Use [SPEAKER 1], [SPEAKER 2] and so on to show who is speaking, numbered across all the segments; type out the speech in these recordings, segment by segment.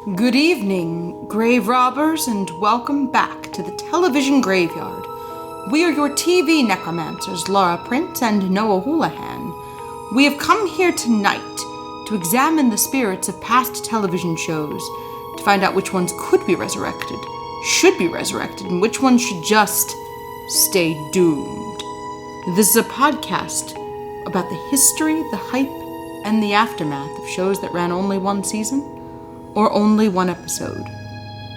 [SPEAKER 1] Good evening, grave robbers, and welcome back to the television graveyard. We are your TV necromancers, Laura Prince and Noah Houlihan. We have come here tonight to examine the spirits of past television shows, to find out which ones could be resurrected, should be resurrected, and which ones should just stay doomed. This is a podcast about the history, the hype, and the aftermath of shows that ran only one season, or only one episode.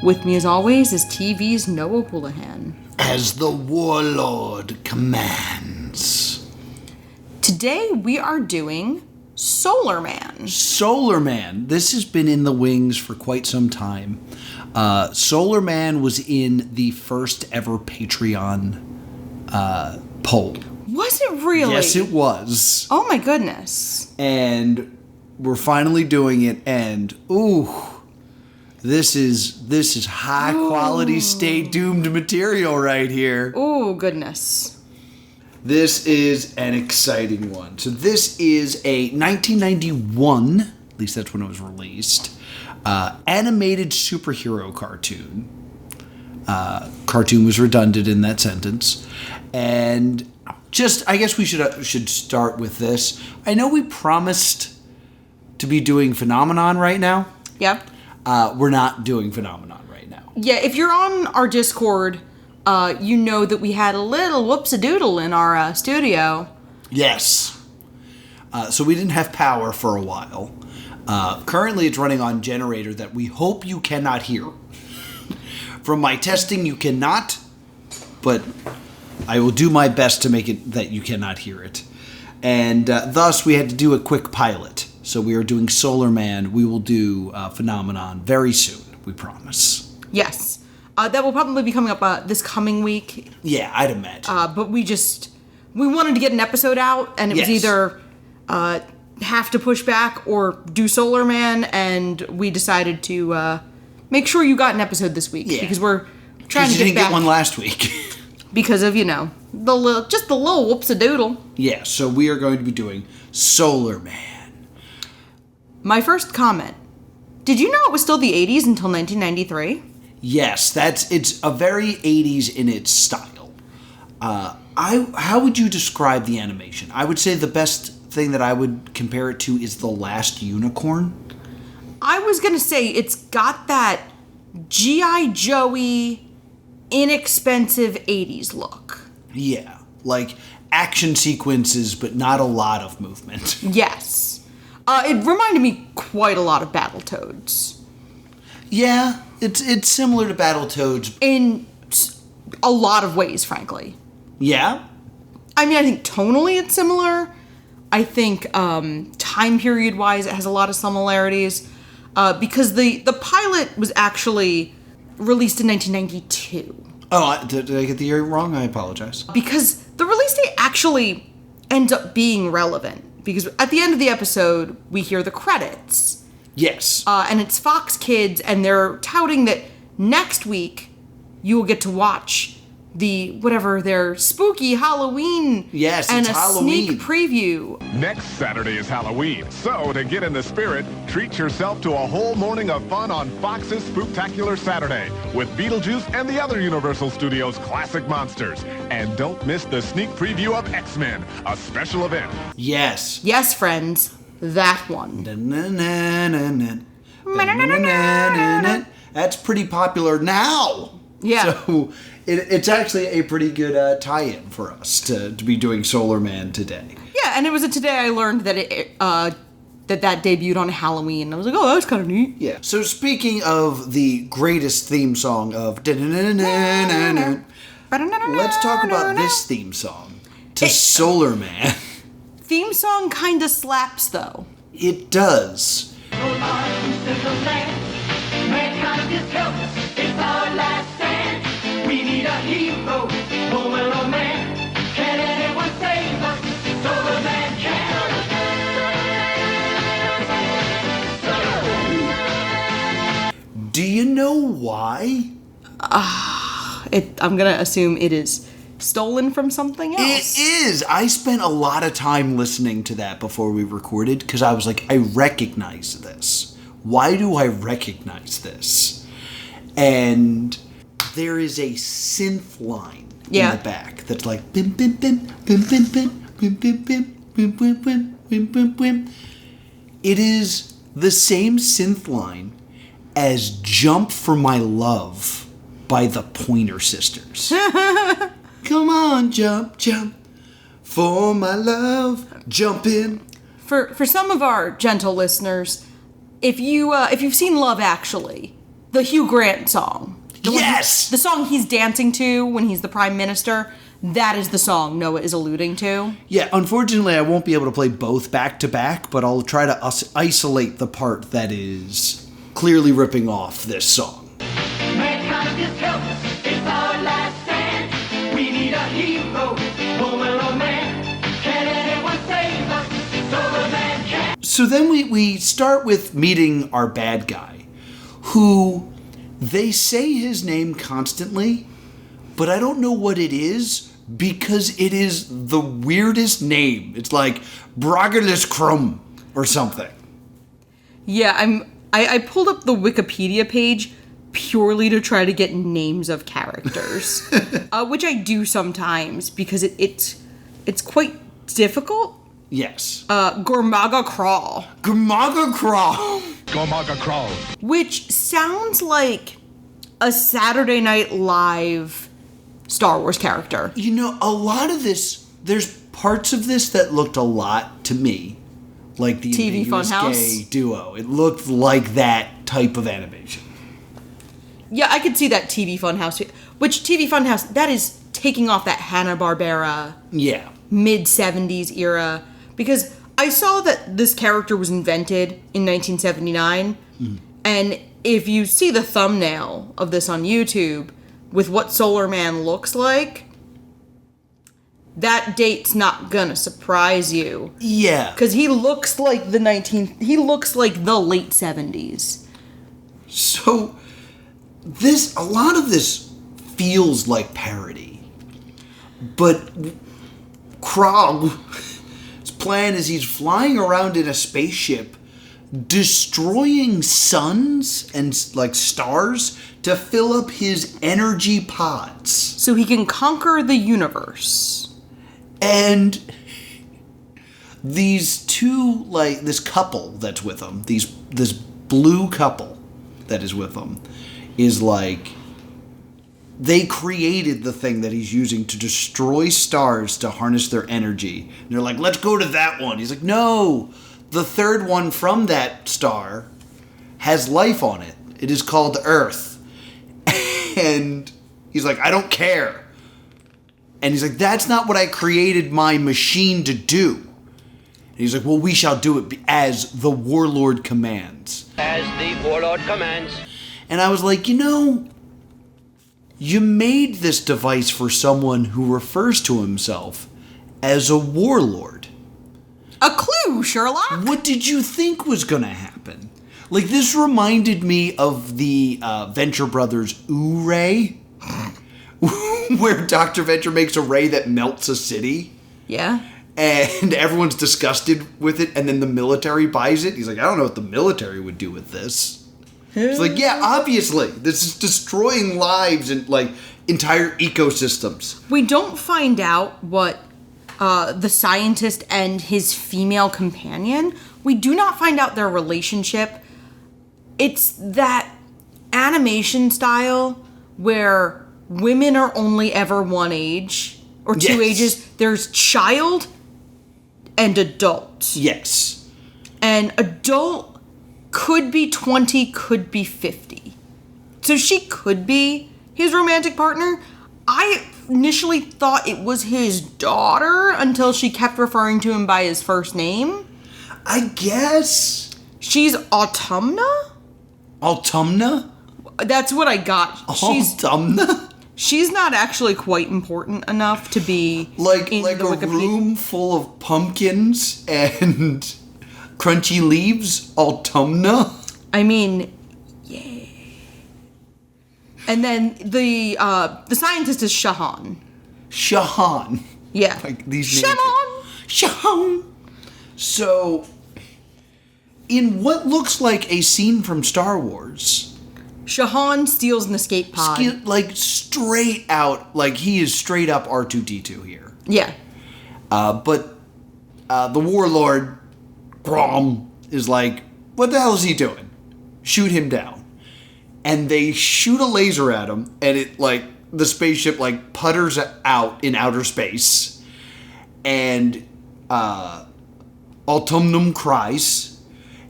[SPEAKER 1] With me as always is TV's Noah Houlihan.
[SPEAKER 2] As the warlord commands.
[SPEAKER 1] Today we are doing Solarman.
[SPEAKER 2] Solarman. This has been in the wings for quite some time. Solarman was in the first ever Patreon poll.
[SPEAKER 1] Was it really?
[SPEAKER 2] Yes, it was.
[SPEAKER 1] Oh my goodness.
[SPEAKER 2] And we're finally doing it, and ooh, this is high quality, stay doomed material right here.
[SPEAKER 1] Oh goodness.
[SPEAKER 2] This is an exciting one. So this is a 1991, at least that's when it was released, animated superhero cartoon. Cartoon was redundant in that sentence. And I guess we should start with this. I know we promised to be doing Phenomenon right now.
[SPEAKER 1] Yep.
[SPEAKER 2] We're not doing Phenomenon right now.
[SPEAKER 1] Yeah, if you're on our Discord, you know that we had a little whoops-a-doodle in our studio.
[SPEAKER 2] Yes. So we didn't have power for a while. Currently it's running on generator that we hope you cannot hear. From my testing, you cannot, but I will do my best to make it that you cannot hear it. And thus we had to do a quick pilot. So we are doing Solarman. We will do Phenomenon very soon, we promise.
[SPEAKER 1] Yes. That will probably be coming up this coming week.
[SPEAKER 2] Yeah, I'd imagine.
[SPEAKER 1] But we wanted to get an episode out, and it was either have to push back or do Solarman, and we decided to make sure you got an episode this week.
[SPEAKER 2] Yeah.
[SPEAKER 1] Because we're trying to
[SPEAKER 2] you didn't
[SPEAKER 1] get back.
[SPEAKER 2] Get one last week.
[SPEAKER 1] Because of, the little whoops-a-doodle.
[SPEAKER 2] Yeah, so we are going to be doing Solarman.
[SPEAKER 1] My first comment. Did you know it was still the 80s until 1993?
[SPEAKER 2] Yes, it's a very 80s in its style. How would you describe the animation? I would say the best thing that I would compare it to is The Last Unicorn.
[SPEAKER 1] I was going to say it's got that G.I. Joey, inexpensive 80s look.
[SPEAKER 2] Yeah, like action sequences, but not a lot of movement.
[SPEAKER 1] Yes. It reminded me quite a lot of Battletoads.
[SPEAKER 2] Yeah, it's similar to Battletoads.
[SPEAKER 1] In a lot of ways, frankly.
[SPEAKER 2] Yeah?
[SPEAKER 1] I mean, I think tonally it's similar. I think time period-wise it has a lot of similarities. Because the pilot was actually released in 1992.
[SPEAKER 2] Oh, did I get the year wrong? I apologize.
[SPEAKER 1] Because the release date actually ends up being relevant. Because at the end of the episode, we hear the credits.
[SPEAKER 2] Yes.
[SPEAKER 1] And it's Fox Kids, and they're touting that next week you will get to watch their spooky Halloween.
[SPEAKER 2] Yes,
[SPEAKER 1] and
[SPEAKER 2] it's
[SPEAKER 1] a
[SPEAKER 2] Halloween.
[SPEAKER 1] sneak preview.
[SPEAKER 3] Next Saturday is Halloween, so to get in the spirit, treat yourself to a whole morning of fun on Fox's Spooktacular Saturday with Beetlejuice and the other Universal Studios classic monsters. And don't miss the sneak preview of X-Men, a special event.
[SPEAKER 2] Yes.
[SPEAKER 1] Yes, friends, that one.
[SPEAKER 2] That's pretty popular now.
[SPEAKER 1] Yeah.
[SPEAKER 2] So it's actually a pretty good tie-in for us to be doing Solarman today.
[SPEAKER 1] Yeah, and it was today I learned that that debuted on Halloween. I was like, oh, that was kind of neat.
[SPEAKER 2] Yeah. So speaking of the greatest theme song of... Let's talk about this theme song to Solarman.
[SPEAKER 1] Theme song kind of slaps, though.
[SPEAKER 2] It does.
[SPEAKER 4] It's our last stand. We need a hero, woman or man. Can anyone save us? Solarman can.
[SPEAKER 2] Do you know why?
[SPEAKER 1] I'm gonna assume it is stolen from something else.
[SPEAKER 2] It is. I spent a lot of time listening to that before we recorded because I was like, I recognize this. why do I recognize this? And there is a synth line in the back that's like bim bim bim bim bim bim bim bim bim bim bim bim bim bim bim. It is the same synth line as Jump for My Love by the Pointer Sisters. Come on, jump, jump for my love, jump in.
[SPEAKER 1] For some of our gentle listeners, if you've seen Love Actually, the Hugh Grant song.
[SPEAKER 2] Yes!
[SPEAKER 1] The song he's dancing to when he's the prime minister, that is the song Noah is alluding to.
[SPEAKER 2] Yeah, unfortunately I won't be able to play both back to back, but I'll try to isolate the part that is clearly ripping off this song.
[SPEAKER 4] Mankind is helpless, it's our last stand. We need a hero, woman or man. Can anyone save us? Solarman can.
[SPEAKER 2] So then we start with meeting our bad guy, who they say his name constantly, but I don't know what it is because it is the weirdest name. It's like Broggerless Crumb or something.
[SPEAKER 1] Yeah, I pulled up the Wikipedia page purely to try to get names of characters, which I do sometimes because it's quite difficult.
[SPEAKER 2] Yes.
[SPEAKER 1] Gormaga Crawl.
[SPEAKER 2] Gormaga Crawl.
[SPEAKER 3] Gomaga Crawl.
[SPEAKER 1] Which sounds like a Saturday Night Live Star Wars character.
[SPEAKER 2] You know, a lot of this, there's parts of this that looked a lot to me like the
[SPEAKER 1] TV
[SPEAKER 2] ambiguous
[SPEAKER 1] Funhouse?
[SPEAKER 2] gay duo. It looked like that type of animation.
[SPEAKER 1] Yeah, I could see that TV Funhouse. Which TV Funhouse, that is taking off that Hanna-Barbera
[SPEAKER 2] Yeah.
[SPEAKER 1] mid-70s era. Because I saw that this character was invented in 1979. And if you see the thumbnail of this on YouTube with what Solarman looks like, that date's not gonna surprise you.
[SPEAKER 2] Yeah.
[SPEAKER 1] Because he looks like the late 70s.
[SPEAKER 2] So, a lot of this feels like parody. But Krog's plan is he's flying around in a spaceship, destroying suns and like stars to fill up his energy pods.
[SPEAKER 1] So he can conquer the universe.
[SPEAKER 2] And these two, like, this couple that's with him, this blue couple that is with him, is like, they created the thing that he's using to destroy stars to harness their energy. And they're like, let's go to that one. He's like, no, the third one from that star has life on it. It is called Earth. And he's like, I don't care. And he's like, that's not what I created my machine to do. And he's like, well, we shall do it as the warlord commands.
[SPEAKER 5] As the warlord commands.
[SPEAKER 2] And I was like, you know, you made this device for someone who refers to himself as a warlord.
[SPEAKER 1] A clue, Sherlock!
[SPEAKER 2] What did you think was going to happen? Like, this reminded me of the Venture Brothers Ooh Ray, where Dr. Venture makes a ray that melts a city.
[SPEAKER 1] Yeah.
[SPEAKER 2] And everyone's disgusted with it, and then the military buys it. He's like, I don't know what the military would do with this. It's like, yeah, obviously. This is destroying lives and, like, entire ecosystems.
[SPEAKER 1] We don't find out what the scientist and his female companion, we do not find out their relationship. It's that animation style where women are only ever one age, or two
[SPEAKER 2] Yes.
[SPEAKER 1] ages. There's child and adult.
[SPEAKER 2] Yes.
[SPEAKER 1] And adult could be 20, could be 50. So she could be his romantic partner. I initially thought it was his daughter until she kept referring to him by his first name.
[SPEAKER 2] I guess.
[SPEAKER 1] She's Autumna?
[SPEAKER 2] Autumna?
[SPEAKER 1] That's what I got.
[SPEAKER 2] Autumna?
[SPEAKER 1] She's not actually quite important enough to be
[SPEAKER 2] Like
[SPEAKER 1] in
[SPEAKER 2] a
[SPEAKER 1] the Wikipedia.
[SPEAKER 2] room full of pumpkins and crunchy leaves? Autumna?
[SPEAKER 1] I mean, yeah. And then the scientist is Shahan.
[SPEAKER 2] Shahan.
[SPEAKER 1] Yeah.
[SPEAKER 2] Like these names.
[SPEAKER 1] Shahan!
[SPEAKER 2] Shahan. So, in what looks like a scene from Star Wars.
[SPEAKER 1] Shahan steals an escape pod.
[SPEAKER 2] Like, straight out, like, he is straight up R2-D2 here.
[SPEAKER 1] Yeah.
[SPEAKER 2] But the warlord, Grom, is like, what the hell is he doing? Shoot him down. And they shoot a laser at him, and it, like, the spaceship, like, putters out in outer space. And Autumnum cries.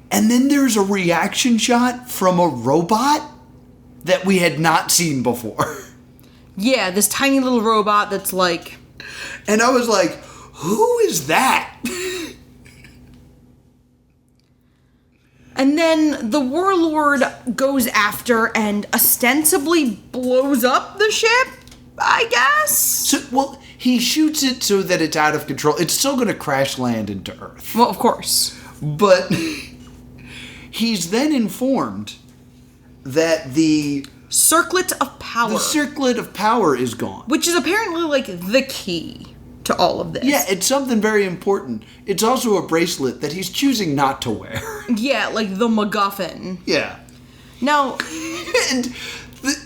[SPEAKER 2] And then there's a reaction shot from a robot that we had not seen before.
[SPEAKER 1] Yeah, this tiny little robot that's like...
[SPEAKER 2] And I was like, who is that?
[SPEAKER 1] And then the warlord goes after and ostensibly blows up the ship, I guess?
[SPEAKER 2] So, well, he shoots it so that it's out of control. It's still going to crash land into Earth.
[SPEAKER 1] Well, of course.
[SPEAKER 2] But he's then informed that the
[SPEAKER 1] Circlet of Power.
[SPEAKER 2] The Circlet of Power is gone.
[SPEAKER 1] Which is apparently, like, the key to all of this.
[SPEAKER 2] Yeah, it's something very important. It's also a bracelet that he's choosing not to wear.
[SPEAKER 1] Yeah, like the MacGuffin.
[SPEAKER 2] Yeah.
[SPEAKER 1] Now...
[SPEAKER 2] And,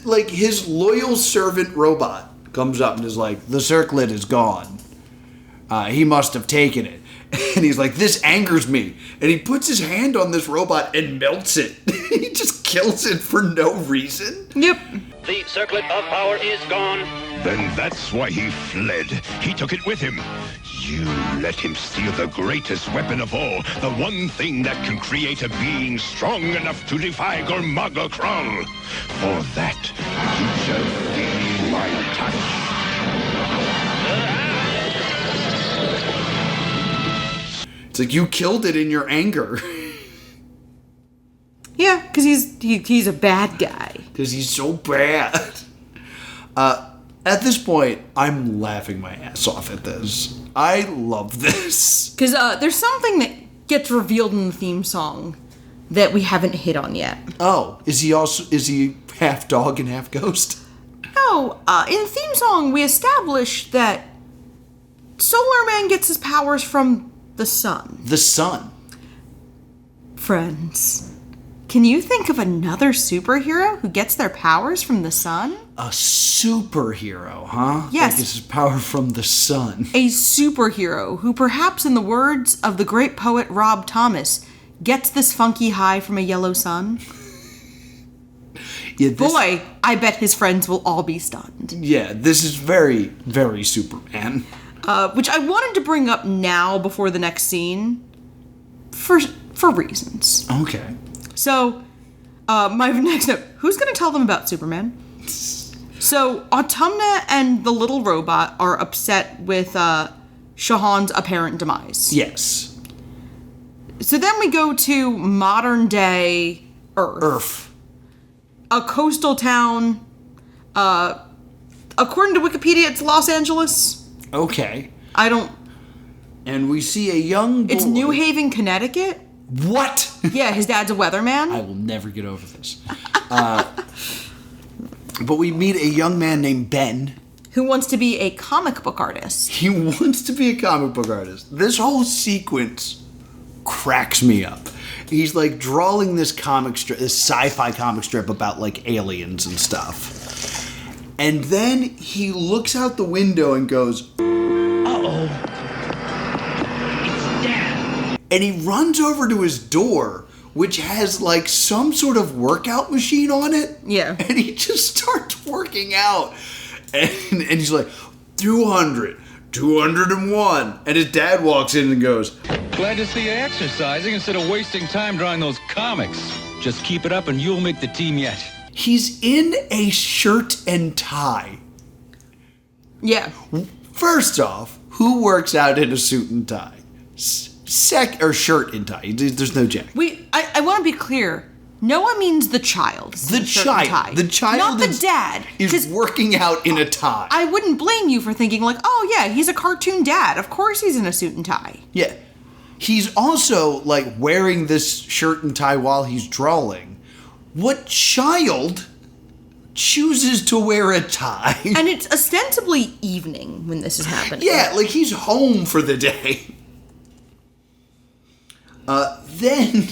[SPEAKER 2] like, his loyal servant robot comes up and is like, the circlet is gone. He must have taken it. And he's like, this angers me. And he puts his hand on this robot and melts it. He just kills it for no reason.
[SPEAKER 1] Yep.
[SPEAKER 5] The circlet of power is gone.
[SPEAKER 3] Then that's why he fled. He took it with him. You let him steal the greatest weapon of all, the one thing that can create a being strong enough to defy Gormaga Krull. For that, you shall feel my touch.
[SPEAKER 2] It's like, you killed it in your anger.
[SPEAKER 1] Yeah, because he's a bad guy.
[SPEAKER 2] Because he's so bad. At this point, I'm laughing my ass off at this. I love this.
[SPEAKER 1] Because there's something that gets revealed in the theme song that we haven't hit on yet.
[SPEAKER 2] Oh, is he half dog and half ghost?
[SPEAKER 1] No, in the theme song, we established that Solarman gets his powers from the sun.
[SPEAKER 2] The sun.
[SPEAKER 1] Friends, can you think of another superhero who gets their powers from the sun?
[SPEAKER 2] A superhero, huh?
[SPEAKER 1] Yes.
[SPEAKER 2] That gets his power from the sun.
[SPEAKER 1] A superhero who, perhaps in the words of the great poet Rob Thomas, gets this funky high from a yellow sun.
[SPEAKER 2] Yeah,
[SPEAKER 1] Boy, I bet his friends will all be stunned.
[SPEAKER 2] Yeah, this is very, very Superman.
[SPEAKER 1] Which I wanted to bring up now before the next scene for reasons.
[SPEAKER 2] Okay.
[SPEAKER 1] So, my next note, who's going to tell them about Superman? So, Autumna and the little robot are upset with Shahan's apparent demise.
[SPEAKER 2] Yes.
[SPEAKER 1] So then we go to modern day Earth. A coastal town. According to Wikipedia, it's Los Angeles.
[SPEAKER 2] Okay.
[SPEAKER 1] I don't...
[SPEAKER 2] And we see a young boy.
[SPEAKER 1] It's New Haven, Connecticut.
[SPEAKER 2] What?
[SPEAKER 1] Yeah, his dad's a weatherman.
[SPEAKER 2] I will never get over this. But we meet a young man named Ben.
[SPEAKER 1] Who wants to be a comic book artist.
[SPEAKER 2] He wants to be a comic book artist. This whole sequence cracks me up. He's like drawing this sci-fi comic strip about like aliens and stuff. And then he looks out the window and goes,
[SPEAKER 4] Uh-oh. It's Dad.
[SPEAKER 2] and he runs over to his door, which has like some sort of workout machine on it.
[SPEAKER 1] Yeah.
[SPEAKER 2] And he just starts working out. And he's like, 200, 201. And his dad walks in and goes,
[SPEAKER 6] Glad to see you exercising instead of wasting time drawing those comics. Just keep it up and you'll make the team yet.
[SPEAKER 2] he's in a shirt and tie.
[SPEAKER 1] Yeah.
[SPEAKER 2] First off, who works out in a suit and tie? Shirt and tie. There's no jacket.
[SPEAKER 1] I want to be clear. Noah means the child.
[SPEAKER 2] The child. The child.
[SPEAKER 1] Not the dad.
[SPEAKER 2] Is working out in a tie.
[SPEAKER 1] I wouldn't blame you for thinking like, oh yeah, he's a cartoon dad. Of course he's in a suit and tie.
[SPEAKER 2] Yeah. He's also like wearing this shirt and tie while he's drawing. What child chooses to wear a tie?
[SPEAKER 1] And it's ostensibly evening when this is happening.
[SPEAKER 2] Yeah, like he's home for the day. Then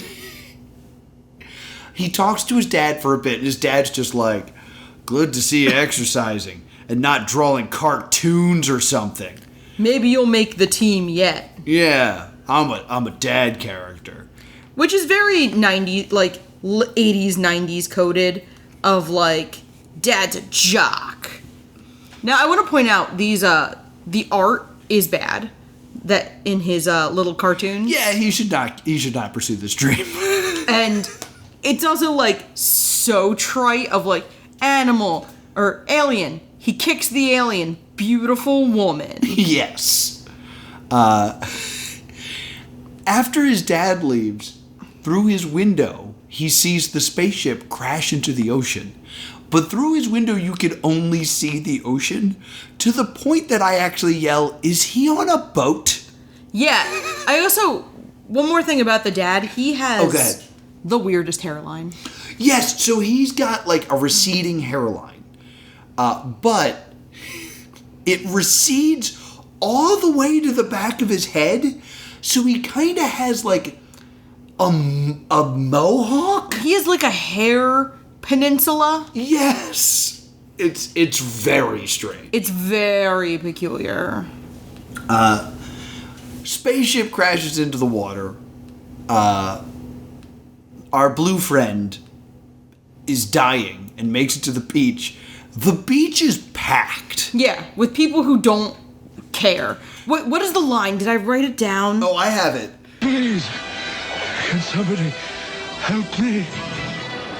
[SPEAKER 2] he talks to his dad for a bit, and his dad's just like, good to see you exercising and not drawing cartoons or something.
[SPEAKER 1] Maybe you'll make the team yet.
[SPEAKER 2] Yeah, I'm a dad character.
[SPEAKER 1] Which is very 90s, like 80s, 90s coded of like, dad's a jock. Now, I want to point out these, the art is bad. That in his little cartoons.
[SPEAKER 2] Yeah, he should not pursue this dream.
[SPEAKER 1] And it's also like so trite of like animal or alien. He kicks the alien. Beautiful woman.
[SPEAKER 2] Yes. After his dad leaves, through his window, he sees the spaceship crash into the ocean. But through his window, you can only see the ocean, to the point that I actually yell, is he on a boat?
[SPEAKER 1] Yeah. I also, one more thing about the dad, he has
[SPEAKER 2] go ahead.
[SPEAKER 1] the weirdest hairline.
[SPEAKER 2] Yes, so he's got like a receding hairline. But it recedes all the way to the back of his head, so he kind of has like a mohawk?
[SPEAKER 1] He has like a hair peninsula.
[SPEAKER 2] Yes. It's very strange.
[SPEAKER 1] It's very peculiar.
[SPEAKER 2] Spaceship crashes into the water. Our blue friend is dying and makes it to the beach. The beach is packed.
[SPEAKER 1] Yeah, with people who don't care. What is the line? Did I write it down?
[SPEAKER 2] Oh, I have it.
[SPEAKER 6] Please, can somebody help me?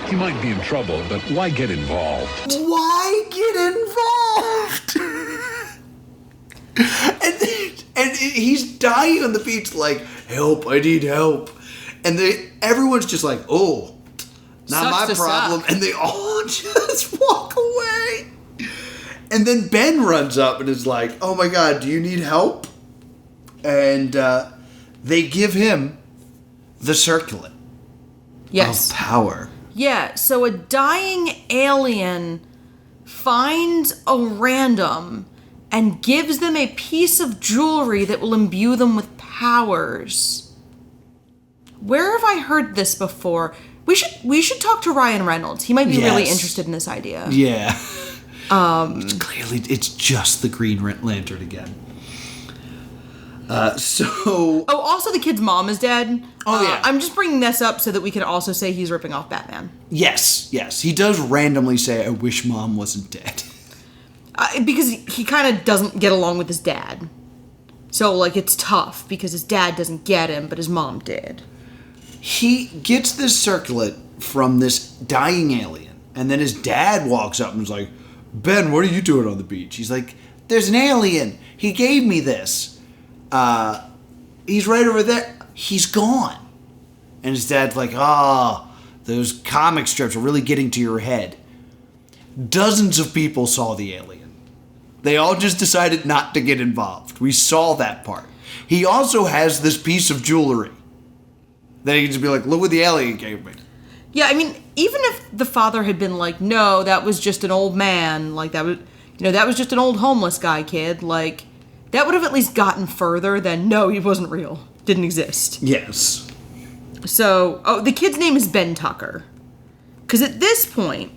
[SPEAKER 6] He might be in trouble, but why get involved?
[SPEAKER 2] Why get involved? and he's dying on the beach like, help, I need help. And everyone's just like, oh, not
[SPEAKER 1] Sucks
[SPEAKER 2] my
[SPEAKER 1] to
[SPEAKER 2] problem.
[SPEAKER 1] suck.
[SPEAKER 2] And they all just walk away. And then Ben runs up and is like, oh my God, do you need help? And they give him the circlet
[SPEAKER 1] Yes.
[SPEAKER 2] of power.
[SPEAKER 1] Yeah, so a dying alien finds a random and gives them a piece of jewelry that will imbue them with powers. Where have I heard this before? We should talk to Ryan Reynolds. He might be really
[SPEAKER 2] Yes.
[SPEAKER 1] interested in this idea.
[SPEAKER 2] Yeah. It's just the Green Lantern again.
[SPEAKER 1] Oh, also the kid's mom is dead.
[SPEAKER 2] Oh, yeah.
[SPEAKER 1] I'm just bringing this up so that we can also say he's ripping off Batman.
[SPEAKER 2] Yes. He does randomly say, I wish Mom wasn't dead.
[SPEAKER 1] Because he kind of doesn't get along with his dad. So, like, it's tough because his dad doesn't get him, but his mom did.
[SPEAKER 2] He gets this circlet from this dying alien, and then his dad walks up and is like, Ben, what are you doing on the beach? He's like, there's an alien. He gave me this. He's right over there. He's gone. And his dad's like, those comic strips are really getting to your head. Dozens of people saw the alien. They all just decided not to get involved. We saw that part. He also has this piece of jewelry that he can just be like, look what the alien gave me.
[SPEAKER 1] Yeah, I mean, even if the father had been like, no, that was just an old man, like that was just an old homeless guy, kid, like, that would have at least gotten further than, no, he wasn't real. Didn't exist.
[SPEAKER 2] Yes.
[SPEAKER 1] So, the kid's name is Ben Tucker. Because at this point,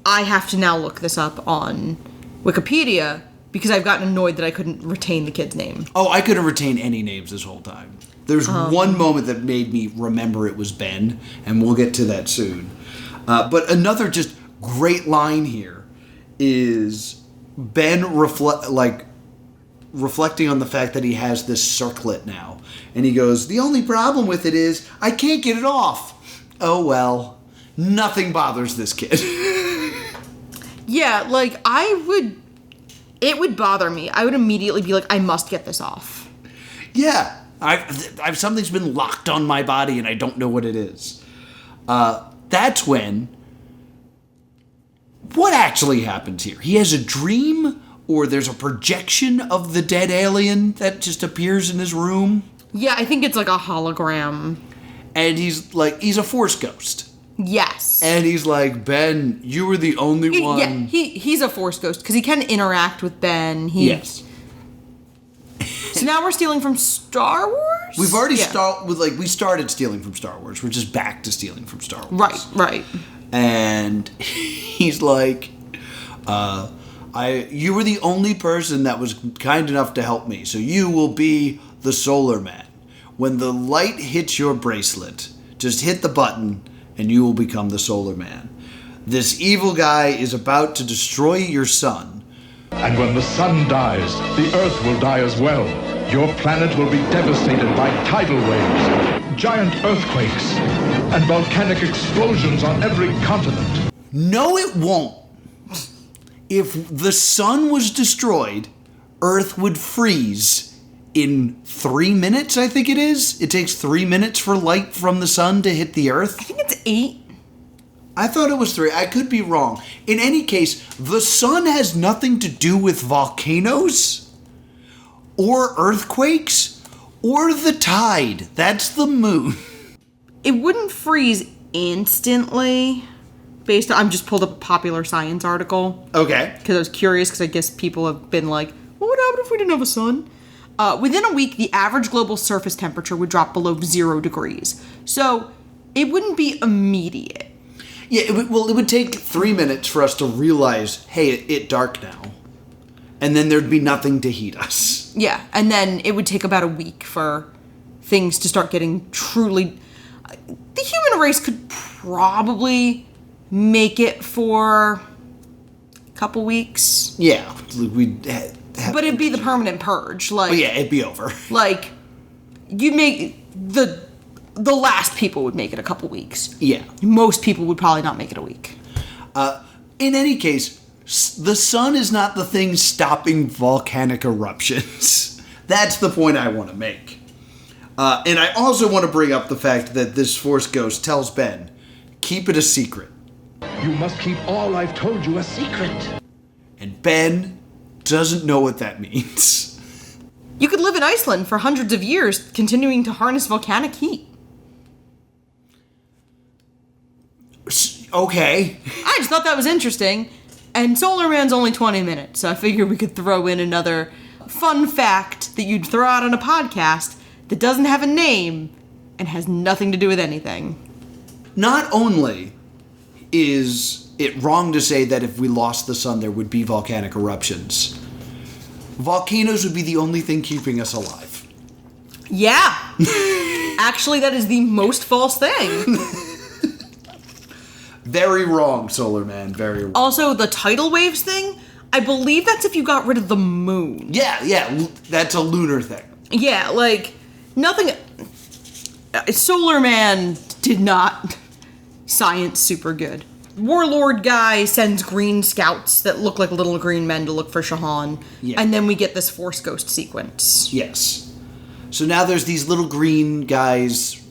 [SPEAKER 1] I have to now look this up on Wikipedia because I've gotten annoyed that I couldn't retain the kid's name.
[SPEAKER 2] Oh, I couldn't retain any names this whole time. There's one moment that made me remember it was Ben, and we'll get to that soon. But another just great line here is Ben reflecting on the fact that he has this circlet now. And he goes, the only problem with it is I can't get it off. Oh, well, nothing bothers this kid.
[SPEAKER 1] Yeah, like, it would bother me. I would immediately be like, I must get this off.
[SPEAKER 2] Yeah, I've something's been locked on my body and I don't know what it is. That's when, what actually happens here? He has a dream, or there's a projection of the dead alien that just appears in his room?
[SPEAKER 1] Yeah, I think it's like a hologram.
[SPEAKER 2] And he's a force ghost.
[SPEAKER 1] Yes.
[SPEAKER 2] And he's like, Ben, you were the only one.
[SPEAKER 1] Yeah, he's a force ghost because he can interact with Ben.
[SPEAKER 2] Yes.
[SPEAKER 1] So now we're stealing from Star Wars?
[SPEAKER 2] We've already we started stealing from Star Wars. We're just back to stealing from Star Wars.
[SPEAKER 1] Right.
[SPEAKER 2] And he's like, you were the only person that was kind enough to help me, so you will be the Solarman. When the light hits your bracelet, just hit the button and you will become the Solarman. This evil guy is about to destroy your sun.
[SPEAKER 6] And when the sun dies, the earth will die as well. Your planet will be devastated by tidal waves, giant earthquakes, and volcanic explosions on every continent.
[SPEAKER 2] No, it won't. If the sun was destroyed, Earth would freeze in 3 minutes, I think it is. It takes 3 minutes for light from the sun to hit the Earth.
[SPEAKER 1] I think it's 8.
[SPEAKER 2] I thought it was 3. I could be wrong. In any case, the sun has nothing to do with volcanoes or earthquakes or the tide. That's the moon.
[SPEAKER 1] It wouldn't freeze instantly. I'm just pulled up a Popular Science article.
[SPEAKER 2] Okay.
[SPEAKER 1] Because I was curious, because I guess people have been like, what would happen if we didn't have a sun? Within a week, the average global surface temperature would drop below 0 degrees. So it wouldn't be immediate.
[SPEAKER 2] Yeah, it would take 3 minutes for us to realize, hey, it's dark now. And then there'd be nothing to heat us.
[SPEAKER 1] Yeah, and then it would take about a week for things to start getting truly... The human race could probably make it for a couple weeks.
[SPEAKER 2] Yeah, we'd
[SPEAKER 1] but it'd be the permanent purge. Like,
[SPEAKER 2] oh yeah, it'd be over.
[SPEAKER 1] Like, you'd make... The last people would make it a couple weeks.
[SPEAKER 2] Yeah.
[SPEAKER 1] Most people would probably not make it a week.
[SPEAKER 2] In any case, the sun is not the thing stopping volcanic eruptions. That's the point I want to make. And I also want to bring up the fact that this Force Ghost tells Ben, keep it a secret.
[SPEAKER 6] You must keep all I've told you a secret.
[SPEAKER 2] And Ben doesn't know what that means.
[SPEAKER 1] You could live in Iceland for hundreds of years, continuing to harness volcanic heat.
[SPEAKER 2] Okay.
[SPEAKER 1] I just thought that was interesting. And Solarman's only 20 minutes, so I figured we could throw in another fun fact that you'd throw out on a podcast that doesn't have a name and has nothing to do with anything.
[SPEAKER 2] Not only is it wrong to say that if we lost the sun there would be volcanic eruptions, volcanoes would be the only thing keeping us alive.
[SPEAKER 1] Yeah. Actually, that is the most false thing.
[SPEAKER 2] Very wrong, Solarman. Very wrong.
[SPEAKER 1] Also, the tidal waves thing, I believe that's if you got rid of the moon.
[SPEAKER 2] Yeah, that's a lunar thing.
[SPEAKER 1] Yeah, like, nothing... Solarman did not science super good. Warlord guy sends green scouts that look like little green men to look for Shahan.
[SPEAKER 2] Yeah.
[SPEAKER 1] And then we get this Force Ghost sequence.
[SPEAKER 2] Yes. So now there's these little green guys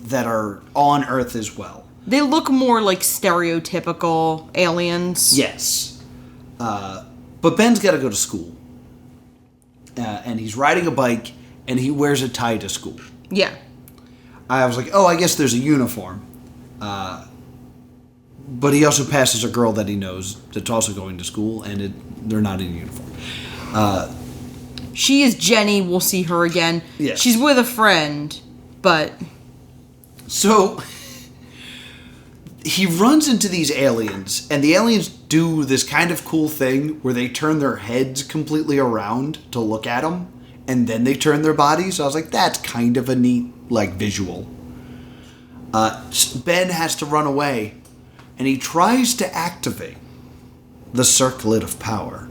[SPEAKER 2] that are on Earth as well.
[SPEAKER 1] They look more like stereotypical aliens.
[SPEAKER 2] Yes. But Ben's got to go to school. And he's riding a bike, and he wears a tie to school.
[SPEAKER 1] Yeah.
[SPEAKER 2] I was like, oh, I guess there's a uniform. But he also passes a girl that he knows that's also going to school, and they're not in uniform.
[SPEAKER 1] She is Jenny. We'll see her again.
[SPEAKER 2] Yeah.
[SPEAKER 1] She's with a friend, but...
[SPEAKER 2] So... he runs into these aliens, and the aliens do this kind of cool thing where they turn their heads completely around to look at him, and then they turn their bodies. So I was like, that's kind of a neat, visual. Ben has to run away, and he tries to activate the circlet of power.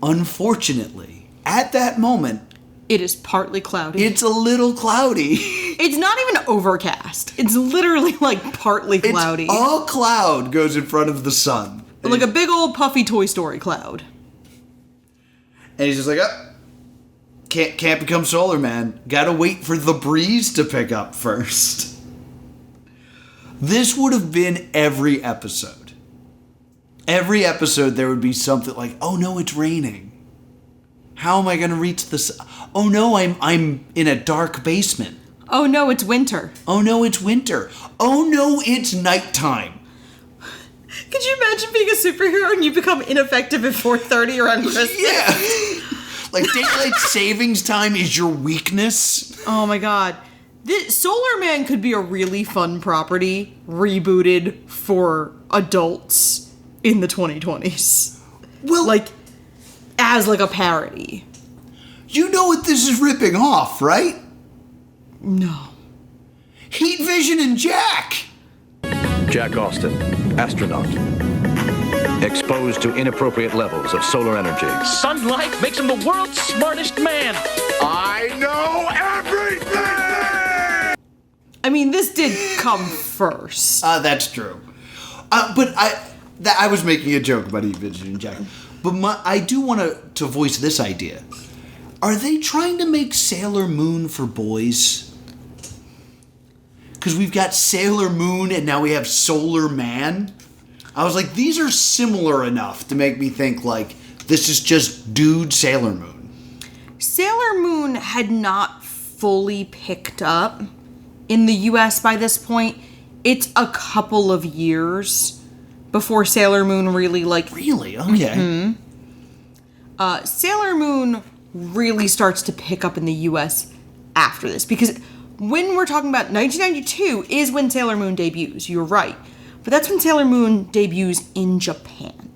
[SPEAKER 2] Unfortunately, at that moment...
[SPEAKER 1] it is partly cloudy.
[SPEAKER 2] it's a little cloudy.
[SPEAKER 1] It's not even overcast. It's literally, partly cloudy.
[SPEAKER 2] A cloud goes in front of the sun.
[SPEAKER 1] Like a big old puffy Toy Story cloud.
[SPEAKER 2] And he's just like, can't become Solarman. Gotta wait for the breeze to pick up first. This would have been every episode. Every episode there would be something like, oh no, it's raining. How am I gonna reach the sun? Oh no, I'm in a dark basement.
[SPEAKER 1] Oh no, it's winter.
[SPEAKER 2] Oh no, it's winter. Oh no, it's nighttime.
[SPEAKER 1] Could you imagine being a superhero and you become ineffective at 4:30 around Christmas?
[SPEAKER 2] Yeah. Like, daylight savings time is your weakness?
[SPEAKER 1] Oh my god. Solarman could be a really fun property rebooted for adults in the 2020s.
[SPEAKER 2] Well,
[SPEAKER 1] Like, as like a parody.
[SPEAKER 2] you know what this is ripping off, right?
[SPEAKER 1] No.
[SPEAKER 2] Heat Vision and Jack!
[SPEAKER 7] Jack Austin, astronaut. Exposed to inappropriate levels of solar energy.
[SPEAKER 5] Sunlight makes him the world's smartest man.
[SPEAKER 3] I know everything!
[SPEAKER 1] I mean, this did come first.
[SPEAKER 2] That's true. But I was making a joke about Heat Vision and Jack. But I do want to voice this idea. Are they trying to make Sailor Moon for boys? Because we've got Sailor Moon and now we have Solar Man. I was like, these are similar enough to make me think, like, this is just dude Sailor Moon.
[SPEAKER 1] Sailor Moon had not fully picked up in the US by this point. It's a couple of years before Sailor Moon really, like...
[SPEAKER 2] Really? Okay.
[SPEAKER 1] Sailor Moon really starts to pick up in the US after this. Because when we're talking about 1992 is when Sailor Moon debuts. You're right. But that's when Sailor Moon debuts in Japan.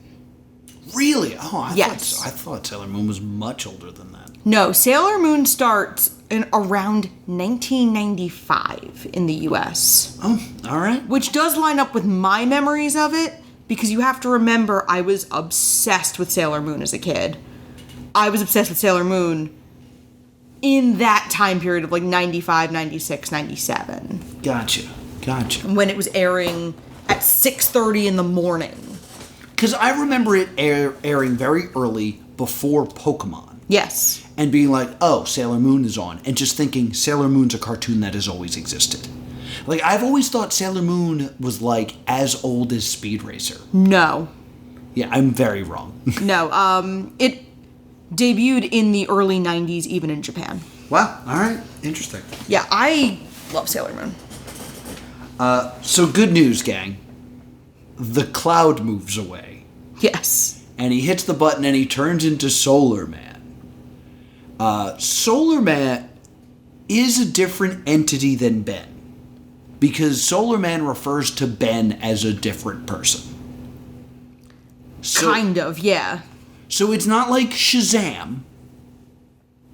[SPEAKER 2] Really? Oh,
[SPEAKER 1] Yes.
[SPEAKER 2] I thought Sailor Moon was much older than that.
[SPEAKER 1] No, Sailor Moon starts in around 1995 in the US.
[SPEAKER 2] Oh, all right.
[SPEAKER 1] Which does line up with my memories of it, because you have to remember I was obsessed with Sailor Moon as a kid. I was obsessed with Sailor Moon in that time period of like 95, 96, 97.
[SPEAKER 2] Gotcha.
[SPEAKER 1] When it was airing at 6:30 in the morning.
[SPEAKER 2] Because I remember it airing very early before Pokemon.
[SPEAKER 1] Yes.
[SPEAKER 2] And being like, oh, Sailor Moon is on. And just thinking Sailor Moon's a cartoon that has always existed. Like, I've always thought Sailor Moon was like as old as Speed Racer.
[SPEAKER 1] No.
[SPEAKER 2] Yeah, I'm very wrong.
[SPEAKER 1] No. It debuted in the early 90s, even in Japan.
[SPEAKER 2] Wow. All right. Interesting.
[SPEAKER 1] Yeah, I love Sailor Moon.
[SPEAKER 2] So good news, gang. The cloud moves away.
[SPEAKER 1] Yes.
[SPEAKER 2] And he hits the button and he turns into Solar Man. Solar Man is a different entity than Ben. Because Solar Man refers to Ben as a different person.
[SPEAKER 1] Kind of, yeah.
[SPEAKER 2] So it's not like Shazam,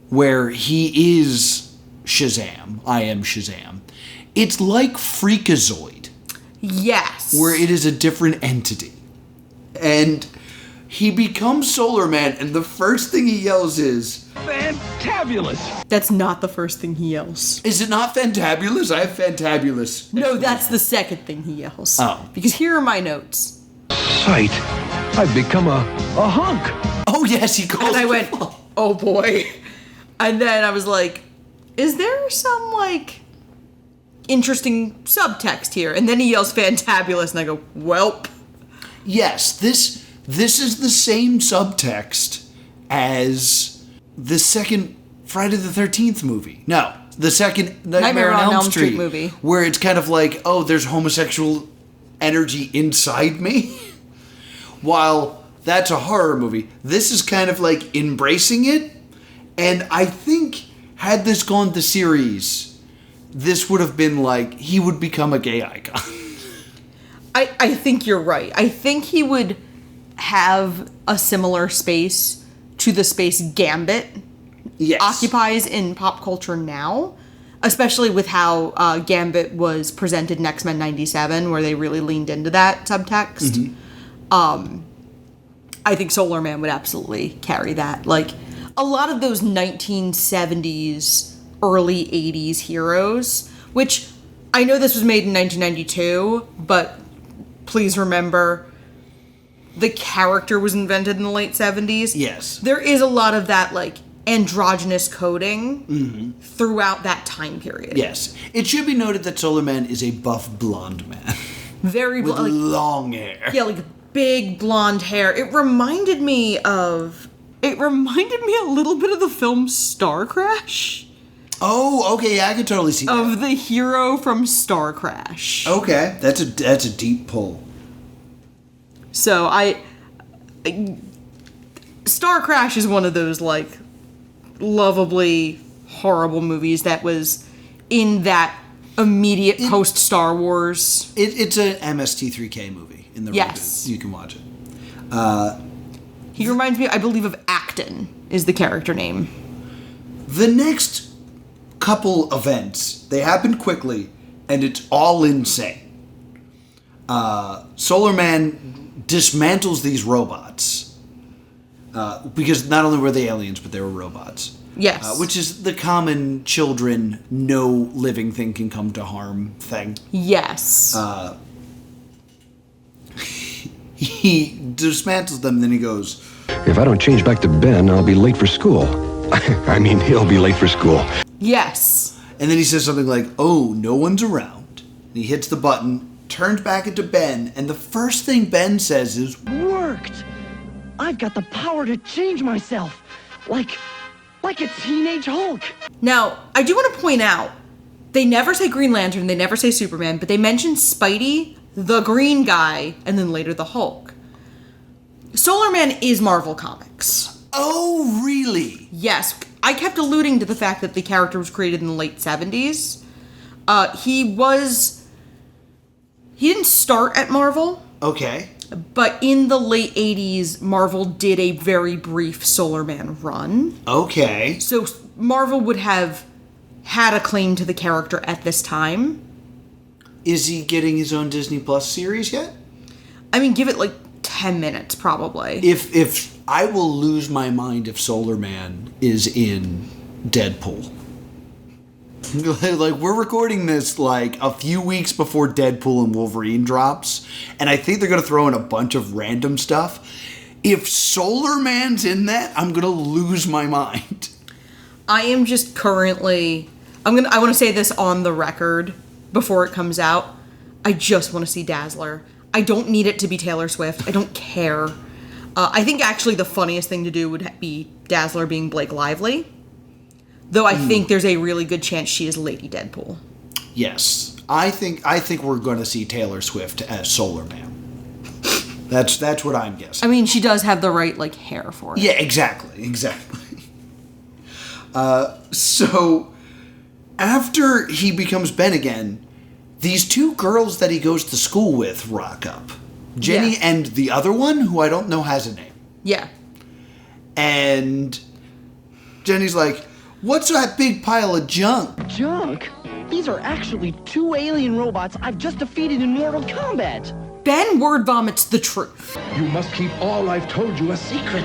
[SPEAKER 2] where he is Shazam. I am Shazam. It's like Freakazoid,
[SPEAKER 1] Yes.
[SPEAKER 2] where it is a different entity. And he becomes Solar Man, and the first thing he yells is,
[SPEAKER 5] Fantabulous.
[SPEAKER 1] That's not the first thing he yells.
[SPEAKER 2] is it not fantabulous? I have fantabulous.
[SPEAKER 1] No, that's the second thing he yells.
[SPEAKER 2] Oh.
[SPEAKER 1] Because here are my notes.
[SPEAKER 6] Sight. I've become a hunk.
[SPEAKER 2] Oh, yes, he calls
[SPEAKER 1] And I
[SPEAKER 2] it-
[SPEAKER 1] went, oh boy. And then I was like, is there some, like, interesting subtext here? And then he yells fantabulous, and I go, welp.
[SPEAKER 2] Yes, this is the same subtext as the second Friday the 13th movie. No, the second Nightmare on Elm Street
[SPEAKER 1] movie.
[SPEAKER 2] Where it's kind of like, oh, there's homosexual energy inside me. While that's a horror movie, this is kind of like embracing it. And I think had this gone to series, this would have been like, he would become a gay icon.
[SPEAKER 1] I think you're right. I think he would have a similar space to the space Gambit
[SPEAKER 2] Yes.
[SPEAKER 1] occupies in pop culture now, especially with how Gambit was presented in X-Men 97, where they really leaned into that subtext. I think Solar Man would absolutely carry that. Like, a lot of those 1970s, early 80s heroes, which I know this was made in 1992, but please remember, the character was invented in the late 70s.
[SPEAKER 2] Yes.
[SPEAKER 1] There is a lot of that, like, androgynous coding throughout that time period.
[SPEAKER 2] Yes. It should be noted that Solar Man is a buff blonde man
[SPEAKER 1] Very
[SPEAKER 2] with
[SPEAKER 1] like,
[SPEAKER 2] long hair.
[SPEAKER 1] yeah, like big blonde hair. It reminded me a little bit of the film Star Crash.
[SPEAKER 2] Oh, okay, yeah, I can totally see that.
[SPEAKER 1] Of the hero from Star Crash.
[SPEAKER 2] Okay, that's a deep pull.
[SPEAKER 1] So Star Crash is one of those, like, lovably horrible movies that was in that immediate post-Star Wars.
[SPEAKER 2] It's an MST3K movie in the
[SPEAKER 1] Yes.
[SPEAKER 2] reboot. You can watch it.
[SPEAKER 1] He reminds me, I believe, of Acton is the character name.
[SPEAKER 2] The next couple events, they happen quickly, and it's all insane. Solarman dismantles these robots. Because not only were they aliens, but they were robots.
[SPEAKER 1] Yes.
[SPEAKER 2] Which is the common children, no living thing can come to harm thing.
[SPEAKER 1] Yes.
[SPEAKER 2] He dismantles them, then he goes,
[SPEAKER 8] If I don't change back to Ben, I'll be late for school. I mean, he'll be late for school.
[SPEAKER 1] Yes.
[SPEAKER 2] and then he says something like, oh, no one's around. And he hits the button, turns back into Ben, and the first thing Ben says is,
[SPEAKER 5] Worked! I've got the power to change myself. Like a teenage Hulk.
[SPEAKER 1] Now, I do want to point out, they never say Green Lantern, they never say Superman, but they mention Spidey, the Green Guy, and then later the Hulk. Solarman is Marvel Comics.
[SPEAKER 2] oh, really?
[SPEAKER 1] Yes, I kept alluding to the fact that the character was created in the late 70s. He didn't start at Marvel,
[SPEAKER 2] Okay.
[SPEAKER 1] but in the late 80s, Marvel did a very brief Solarman run.
[SPEAKER 2] Okay.
[SPEAKER 1] So Marvel would have had a claim to the character at this time.
[SPEAKER 2] Is he getting his own Disney Plus series yet?
[SPEAKER 1] I mean, give it like 10 minutes, probably.
[SPEAKER 2] If I will lose my mind if Solarman is in Deadpool. Like, we're recording this like a few weeks before Deadpool and Wolverine drops, and I think they're gonna throw in a bunch of random stuff. If Solarman's in that, I'm gonna lose my mind.
[SPEAKER 1] I am just currently... I want to say this on the record before it comes out. I just want to see Dazzler. I don't need it to be Taylor Swift. I don't care. I think actually the funniest thing to do would be Dazzler being Blake Lively. Though I think there's a really good chance she is Lady Deadpool.
[SPEAKER 2] Yes, I think we're gonna see Taylor Swift as Solarman. That's what I'm guessing.
[SPEAKER 1] I mean, she does have the right, like, hair for it.
[SPEAKER 2] Yeah, exactly. So, after he becomes Ben again, these two girls that he goes to school with rock up. Jenny
[SPEAKER 1] Yeah.
[SPEAKER 2] and the other one, who I don't know has a name.
[SPEAKER 1] Yeah.
[SPEAKER 2] And Jenny's like, what's that big pile of junk?
[SPEAKER 5] Junk? These are actually 2 alien robots I've just defeated in Mortal Kombat.
[SPEAKER 1] Ben word vomits the truth.
[SPEAKER 6] You must keep all I've told you a secret.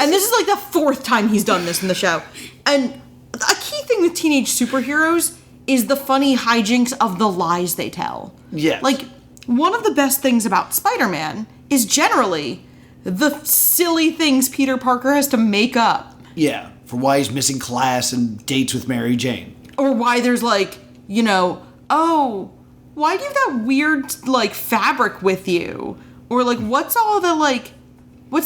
[SPEAKER 1] And this is like the 4th time he's done this in the show. And a key thing with teenage superheroes is the funny hijinks of the lies they tell.
[SPEAKER 2] Yes.
[SPEAKER 1] Like, one of the best things about Spider-Man is generally the silly things Peter Parker has to make up.
[SPEAKER 2] Yeah, for why he's missing class and dates with Mary Jane.
[SPEAKER 1] Or why there's like, oh, why do you have that weird, like, fabric with you? Or like, what's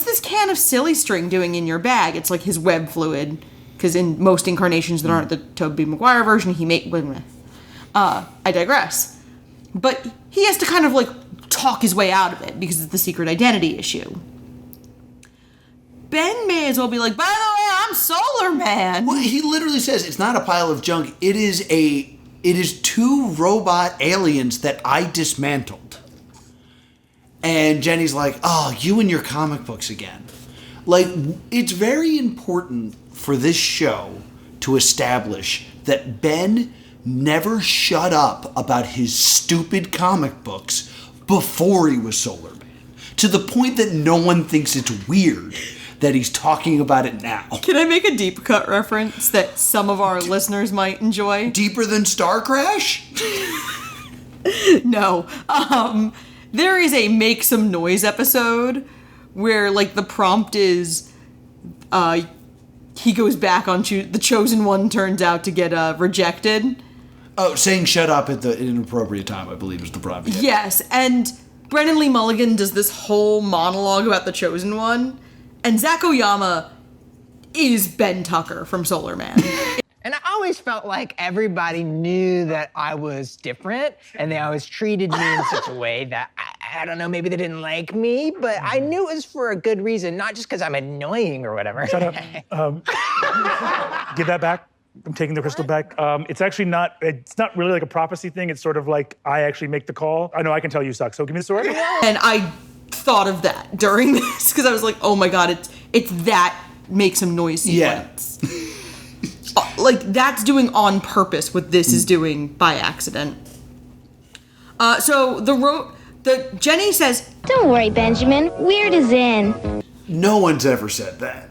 [SPEAKER 1] this can of silly string doing in your bag? It's like his web fluid. Because in most incarnations that aren't the Tobey Maguire version, I digress. But he has to kind of like talk his way out of it because it's the secret identity issue. Ben may as well be like, by the way, I'm Solarman.
[SPEAKER 2] Well, he literally says it's not a pile of junk. It is 2 robot aliens that I dismantled. And Jenny's like, oh, you and your comic books again. Like, it's very important for this show to establish that Ben never shut up about his stupid comic books before he was Solarman. To the point that no one thinks it's weird that he's talking about it now.
[SPEAKER 1] Can I make a deep cut reference that some of our listeners might enjoy?
[SPEAKER 2] Deeper than Star Crash?
[SPEAKER 1] No. There is a Make Some Noise episode where, like, the prompt is, he goes back on the chosen one turns out to get rejected.
[SPEAKER 2] Oh, saying shut up at the inappropriate time, I believe, is the problem. Yeah.
[SPEAKER 1] Yes, and Brennan Lee Mulligan does this whole monologue about the chosen one, and Zach Oyama is Ben Tucker from Solarman.
[SPEAKER 9] And I always felt like everybody knew that I was different, and they always treated me in such a way that I don't know, maybe they didn't like me, but I knew it was for a good reason, not just because I'm annoying or whatever.
[SPEAKER 10] Shut up. Give that back. I'm taking the crystal back. It's actually not, it's not really like a prophecy thing. It's sort of like I actually make the call. I know I can tell you suck, so give me the sword.
[SPEAKER 1] And I thought of that during this because I was like, oh my God, it's that make some noise sequence. Like that's doing on purpose what this is doing by accident. So the Jenny says,
[SPEAKER 11] "Don't worry, Benjamin. Weird is in."
[SPEAKER 2] No one's ever said that.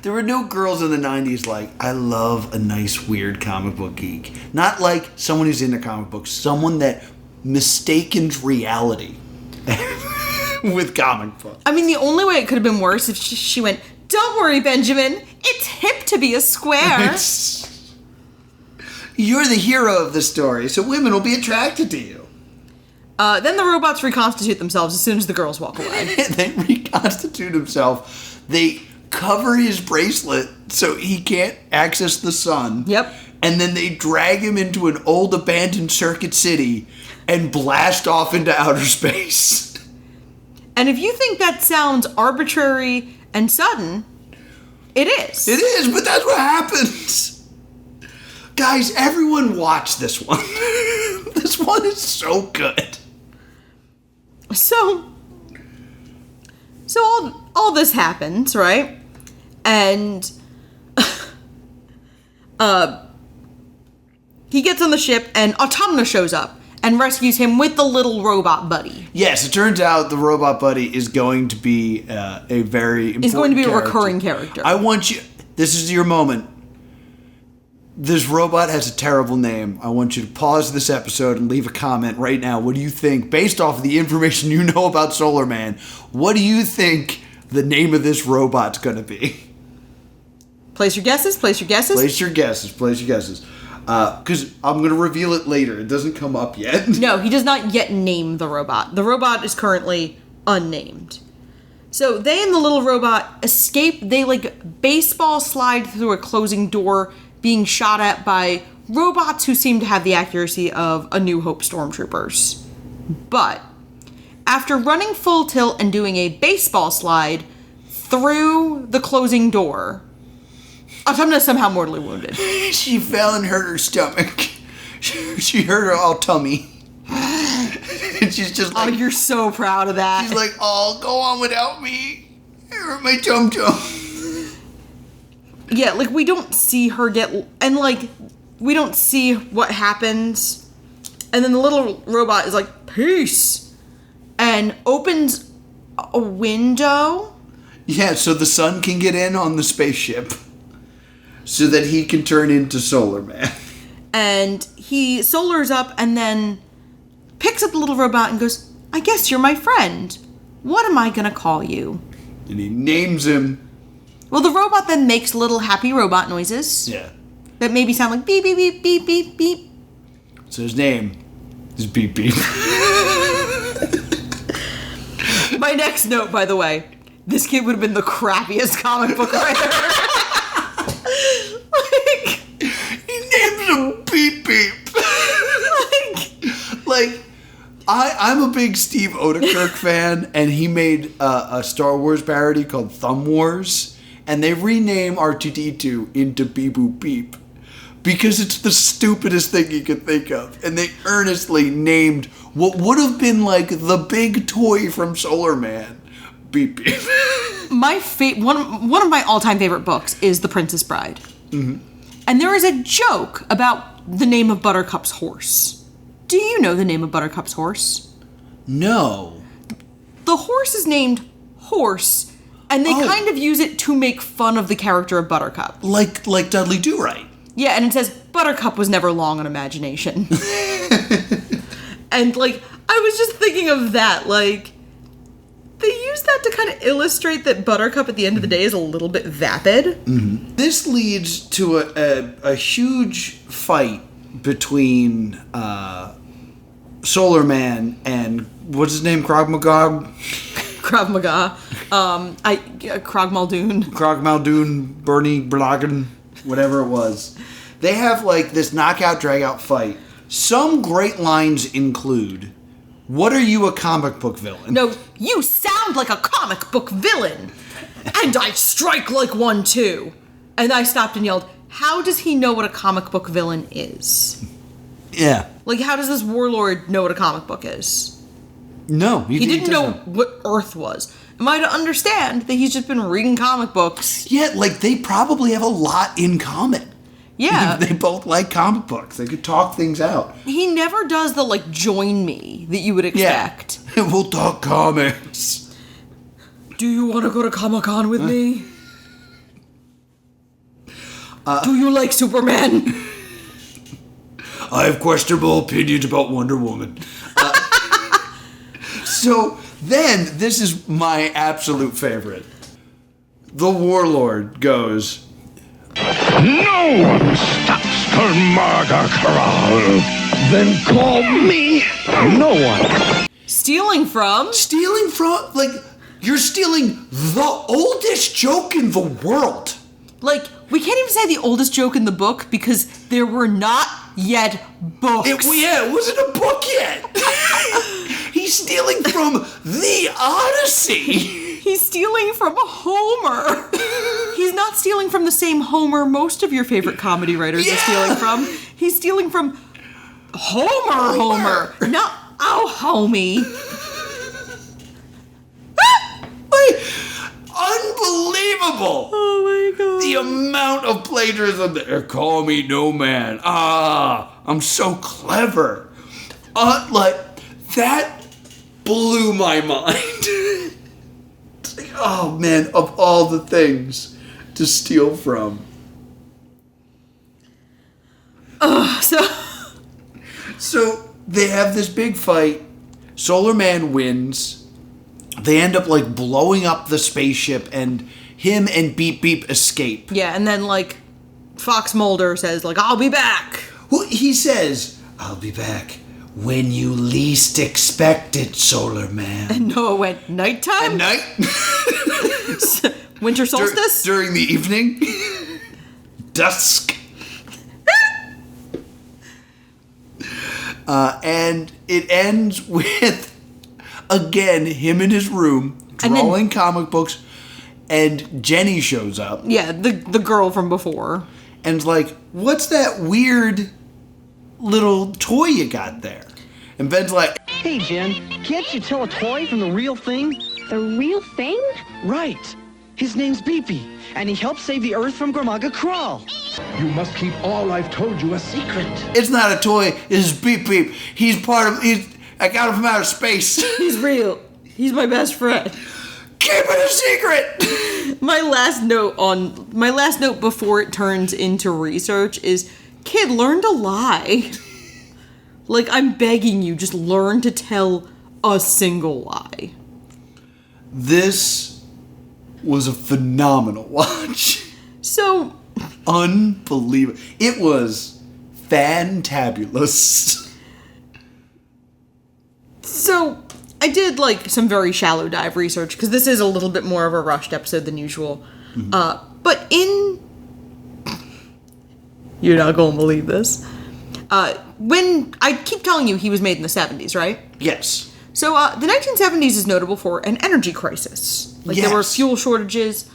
[SPEAKER 2] There were no girls in the 90s like, I love a nice, weird comic book geek. Not like someone who's into comic books, someone that mistakens reality with comic books.
[SPEAKER 1] I mean, the only way it could have been worse if she went, "Don't worry, Benjamin. It's hip to be a square."
[SPEAKER 2] You're the hero of the story, so women will be attracted to you.
[SPEAKER 1] Then the robots reconstitute themselves as soon as the girls walk away.
[SPEAKER 2] They reconstitute themselves. They cover his bracelet so he can't access the sun.
[SPEAKER 1] Yep.
[SPEAKER 2] And then they drag him into an old abandoned Circuit City and blast off into outer space.
[SPEAKER 1] And if you think that sounds arbitrary and sudden, it is.
[SPEAKER 2] It is, but that's what happens. Guys, everyone watch this one. This one is so good.
[SPEAKER 1] So all this happens, right? And he gets on the ship and Automna shows up and rescues him with the little robot buddy.
[SPEAKER 2] Yes, it turns out the robot buddy is going to be a very important
[SPEAKER 1] He's going to be
[SPEAKER 2] character.
[SPEAKER 1] a recurring character.
[SPEAKER 2] I want you... This is your moment. This robot has a terrible name. I want you to pause this episode and leave a comment right now. What do you think, based off of the information you know about Solarman, what do you think the name of this robot's going to be?
[SPEAKER 1] Place your guesses, place your guesses.
[SPEAKER 2] Place your guesses, place your guesses. Because I'm going to reveal it later. It doesn't come up yet.
[SPEAKER 1] No, he does not yet name the robot. The robot is currently unnamed. So they and the little robot escape. They baseball slide through a closing door, being shot at by robots who seem to have the accuracy of A New Hope stormtroopers. But after running full tilt and doing a baseball slide through the closing door, Autumna is somehow mortally wounded.
[SPEAKER 2] She fell and hurt her stomach. She hurt her all tummy. And she's just like...
[SPEAKER 1] Oh, you're so proud of that.
[SPEAKER 2] She's like, oh, go on without me. It hurt my tum-tum.
[SPEAKER 1] Yeah, we don't see her get... And, we don't see what happens. And then the little robot is like, peace. And opens a window.
[SPEAKER 2] Yeah, so the sun can get in on the spaceship. So that he can turn into Solarman.
[SPEAKER 1] And he solars up and then picks up the little robot and goes, I guess you're my friend. What am I gonna call you?
[SPEAKER 2] And he names him.
[SPEAKER 1] Well, the robot then makes little happy robot noises.
[SPEAKER 2] Yeah.
[SPEAKER 1] That maybe sound like beep, beep, beep, beep, beep, beep.
[SPEAKER 2] So his name is Beep Beep.
[SPEAKER 1] My next note, by the way, this kid would have been the crappiest comic book writer.
[SPEAKER 2] He names him Beep Beep. I'm a big Steve Odekirk fan, and he made a Star Wars parody called Thumb Wars, and they rename R2-D2 into Beep Boop Beep because it's the stupidest thing you could think of, and they earnestly named what would have been the big toy from Solarman Beep Beep.
[SPEAKER 1] One of my all-time favorite books is The Princess Bride.
[SPEAKER 2] Mm-hmm.
[SPEAKER 1] And there is a joke about the name of Buttercup's horse. Do you know the name of Buttercup's horse?
[SPEAKER 2] No.
[SPEAKER 1] The horse is named Horse, and they kind of use it to make fun of the character of Buttercup.
[SPEAKER 2] Like Dudley Do-Right.
[SPEAKER 1] Yeah, and it says, Buttercup was never long on imagination. And, I was just thinking of that, they use that to kind of illustrate that Buttercup at the end of the day is a little bit vapid.
[SPEAKER 2] Mm-hmm. This leads to a huge fight between Solarman and what's his name? Krav Maga?
[SPEAKER 1] Krav Maga. Krog Muldoon.
[SPEAKER 2] Krog Muldoon, Bernie Blagan, whatever it was. They have this knockout drag out fight. Some great lines include, What are you, a comic book villain?
[SPEAKER 1] No, you sound like a comic book villain. And I strike like one too. And I stopped and yelled, how does he know what a comic book villain is?
[SPEAKER 2] Yeah.
[SPEAKER 1] Like, how does this warlord know what a comic book is?
[SPEAKER 2] No.
[SPEAKER 1] He didn't know what Earth was. Am I to understand that he's just been reading comic books?
[SPEAKER 2] Yeah, like, they probably have a lot in common.
[SPEAKER 1] Yeah.
[SPEAKER 2] They both like comic books. They could talk things out.
[SPEAKER 1] He never does the, like, join me that you would expect.
[SPEAKER 2] Yeah. We'll talk comics.
[SPEAKER 1] Do you want to go to Comic-Con with me? Do you like Superman?
[SPEAKER 2] I have questionable opinions about Wonder Woman. So then, this is my absolute favorite. The warlord goes,
[SPEAKER 6] No one stops Karmaga Kral.
[SPEAKER 5] Then call me no one.
[SPEAKER 1] Stealing from,
[SPEAKER 2] like, you're stealing the oldest joke in the world.
[SPEAKER 1] Like, we can't even say the oldest joke in the book because there were not yet books.
[SPEAKER 2] It wasn't a book yet. He's stealing from the Odyssey.
[SPEAKER 1] He's stealing from Homer. He's not stealing from the same Homer most of your favorite comedy writers are stealing from. He's stealing from Homer. Not homie.
[SPEAKER 2] Unbelievable!
[SPEAKER 1] Oh my god.
[SPEAKER 2] The amount of plagiarism there. Call me no man. I'm so clever. Like, that blew my mind. It's like, oh man, of all the things to steal from. So they have this big fight. Solarman wins. They end up, like, blowing up the spaceship, and him and Beep Beep escape.
[SPEAKER 1] Yeah, and then, like, Fox Mulder says, like, I'll be back.
[SPEAKER 2] Well, he says, I'll be back when you least expect it, Solarman.
[SPEAKER 1] And Noah went, nighttime?
[SPEAKER 2] At night?
[SPEAKER 1] Winter solstice?
[SPEAKER 2] During the evening? Dusk? And it ends with, again, him in his room, drawing comic books, and Jenny shows up.
[SPEAKER 1] Yeah, the girl from before.
[SPEAKER 2] And like, what's that weird little toy you got there? And Ben's like,
[SPEAKER 5] Hey, Jen, can't you tell a toy from the real thing?
[SPEAKER 11] The real thing?
[SPEAKER 5] Right. His name's Beepy, and he helped save the Earth from Garmaga Kral.
[SPEAKER 6] You must keep all I've told you a secret.
[SPEAKER 2] It's not a toy, it's Beep Beep. I got him from outer space.
[SPEAKER 1] He's real. He's my best friend.
[SPEAKER 2] Keep it a secret.
[SPEAKER 1] My last note before it turns into research is, kid, learn to lie. Like, I'm begging you, just learn to tell a single lie.
[SPEAKER 2] This was a phenomenal watch.
[SPEAKER 1] So,
[SPEAKER 2] unbelievable. It was fantabulous.
[SPEAKER 1] So, I did, like, some very shallow dive research, because this is a little bit more of a rushed episode than usual. Mm-hmm. But you're not going to believe this. When I keep telling you he was made in the 70s, right?
[SPEAKER 2] Yes.
[SPEAKER 1] So, the 1970s is notable for an energy crisis. Like, there were fuel shortages.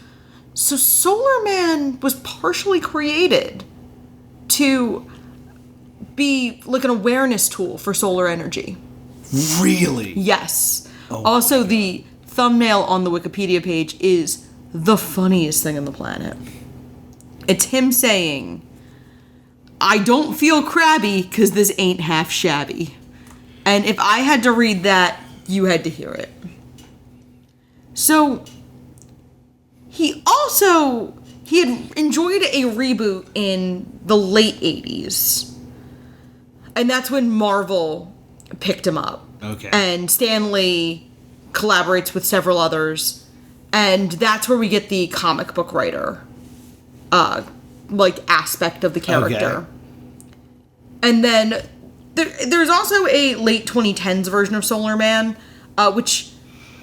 [SPEAKER 1] So, Solarman was partially created to be, like, an awareness tool for solar energy.
[SPEAKER 2] Really?
[SPEAKER 1] Yes. Oh, also, the thumbnail on the Wikipedia page is the funniest thing on the planet. It's him saying, I don't feel crabby because this ain't half shabby. And if I had to read that, you had to hear it. So, he had enjoyed a reboot in the late 80s. And that's when Marvel picked him up.
[SPEAKER 2] Okay.
[SPEAKER 1] And Stan Lee collaborates with several others. And that's where we get the comic book writer, aspect of the character. Okay. And then there's also a late 2010s version of Solarman, which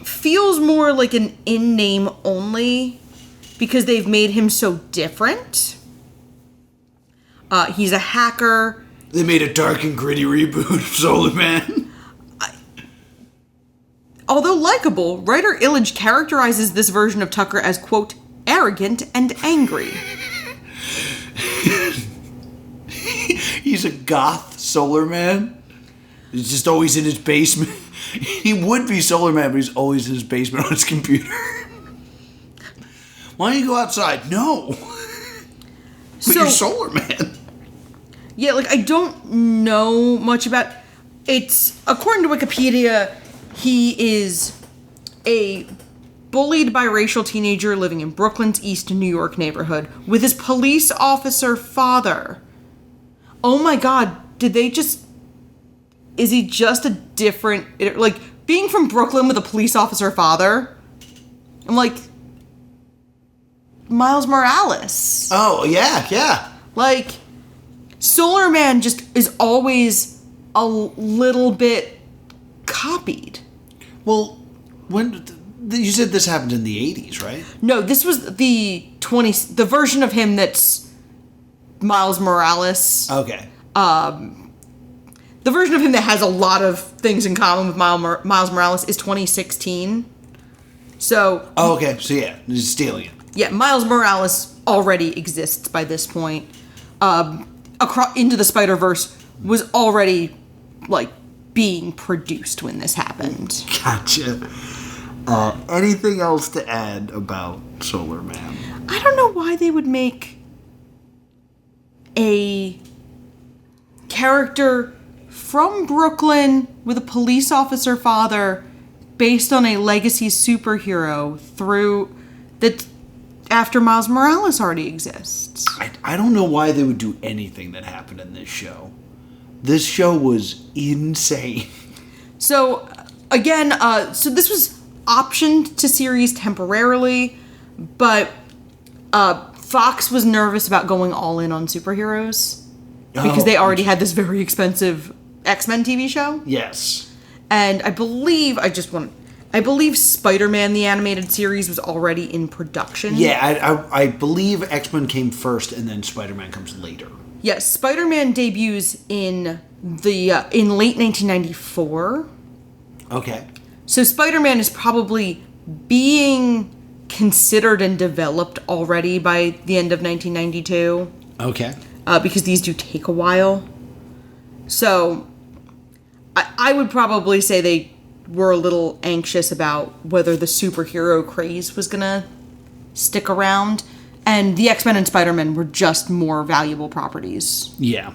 [SPEAKER 1] feels more like an in-name only because they've made him so different. He's a hacker.
[SPEAKER 2] They made a dark and gritty reboot of Solarman.
[SPEAKER 1] although likable, writer Illich characterizes this version of Tucker as, quote, arrogant and angry.
[SPEAKER 2] He's a goth Solarman. He's just always in his basement. He would be Solarman, but he's always in his basement on his computer. Why don't you go outside? No. But you're Solarman.
[SPEAKER 1] Yeah, like, I don't know much about... It's... According to Wikipedia, he is a bullied biracial teenager living in Brooklyn's East New York neighborhood with his police officer father. Oh my god, did they just... Is he just a different... Like, being from Brooklyn with a police officer father? I'm like... Miles Morales.
[SPEAKER 2] Oh, yeah, yeah.
[SPEAKER 1] Like, Solarman just is always a little bit copied.
[SPEAKER 2] Well, when... You said this happened in the 80s, right?
[SPEAKER 1] No, this was the version of him that's Miles Morales.
[SPEAKER 2] Okay.
[SPEAKER 1] The version of him that has a lot of things in common with Miles Morales is 2016. So...
[SPEAKER 2] Oh, okay. So, yeah, he's stealing it.
[SPEAKER 1] Yeah, Miles Morales already exists by this point. Into the Spider-Verse was already, like, being produced when this happened.
[SPEAKER 2] Gotcha. Anything else to add about Solarman?
[SPEAKER 1] I don't know why they would make a character from Brooklyn with a police officer father based on a legacy superhero that after Miles Morales already exists.
[SPEAKER 2] I don't know why they would do anything that happened in this show. This show was insane.
[SPEAKER 1] So, again, so this was optioned to series temporarily, but Fox was nervous about going all in on superheroes because they already had this very expensive X-Men TV show.
[SPEAKER 2] Yes.
[SPEAKER 1] And I believe Spider-Man the Animated Series was already in production.
[SPEAKER 2] Yeah, I believe X-Men came first and then Spider-Man comes later.
[SPEAKER 1] Yes, Spider-Man debuts in late 1994.
[SPEAKER 2] Okay.
[SPEAKER 1] So Spider-Man is probably being considered and developed already by the end of 1992.
[SPEAKER 2] Okay.
[SPEAKER 1] Because these do take a while. So I would probably say they were a little anxious about whether the superhero craze was gonna stick around. And the X-Men and Spider-Man were just more valuable properties.
[SPEAKER 2] Yeah.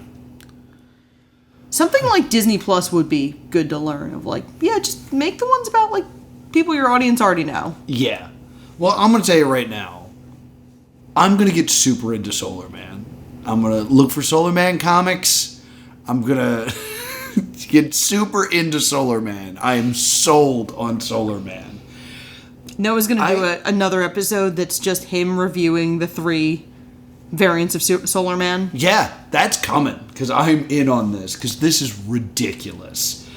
[SPEAKER 1] Something like Disney Plus would be good to learn of, like, yeah, just make the ones about, like, people your audience already know.
[SPEAKER 2] Yeah. Well, I'm going to tell you right now, I'm going to get super into Solarman. I'm going to look for Solarman comics. I'm going to get super into Solarman. I am sold on Solarman.
[SPEAKER 1] Noah's going to do another episode that's just him reviewing the 3 variants of Solarman.
[SPEAKER 2] Yeah, that's coming, because I'm in on this, because this is ridiculous.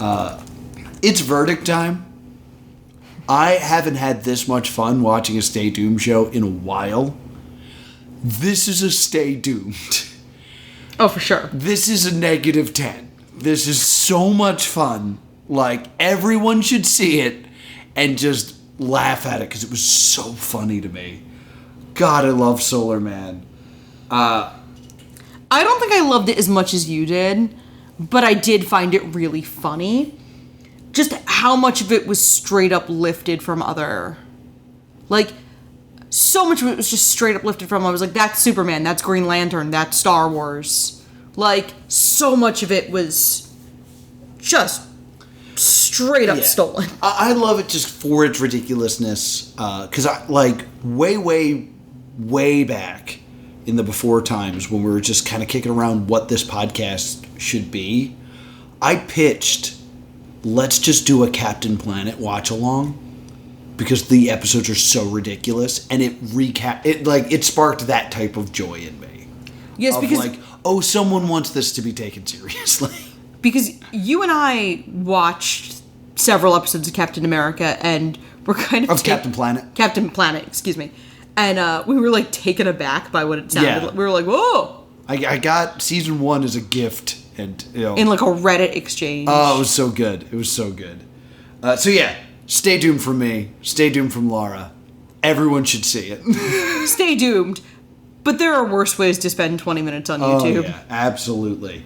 [SPEAKER 2] It's verdict time. I haven't had this much fun watching a Stay Doomed show in a while. This is a Stay Doomed.
[SPEAKER 1] Oh, for sure.
[SPEAKER 2] This is a -10. This is so much fun. Like, everyone should see it and just laugh at it, because it was so funny to me. God, I love Solarman.
[SPEAKER 1] I don't think I loved it as much as you did, but I did find it really funny. Just how much of it was straight up lifted from other... Like, so much of it was just straight up lifted from... I was like, that's Superman, that's Green Lantern, that's Star Wars. Like, so much of it was just straight up stolen.
[SPEAKER 2] I love it just for its ridiculousness. Because, way back in the before times when we were just kind of kicking around what this podcast should be, I pitched, let's just do a Captain Planet watch along, because the episodes are so ridiculous, and it sparked that type of joy in me.
[SPEAKER 1] Yes, because
[SPEAKER 2] someone wants this to be taken seriously.
[SPEAKER 1] Because you and I watched several episodes of Captain America, and we're kind of
[SPEAKER 2] Captain Planet.
[SPEAKER 1] Captain Planet, excuse me. And we were, like, taken aback by what it sounded like. We were like, whoa!
[SPEAKER 2] I got season 1 as a gift, and,
[SPEAKER 1] in, like, a Reddit exchange.
[SPEAKER 2] Oh, it was so good. It was so good. So yeah, stay doomed from me. Stay doomed from Laura. Everyone should see it.
[SPEAKER 1] Stay doomed. But there are worse ways to spend 20 minutes on YouTube.
[SPEAKER 2] Oh, yeah, absolutely.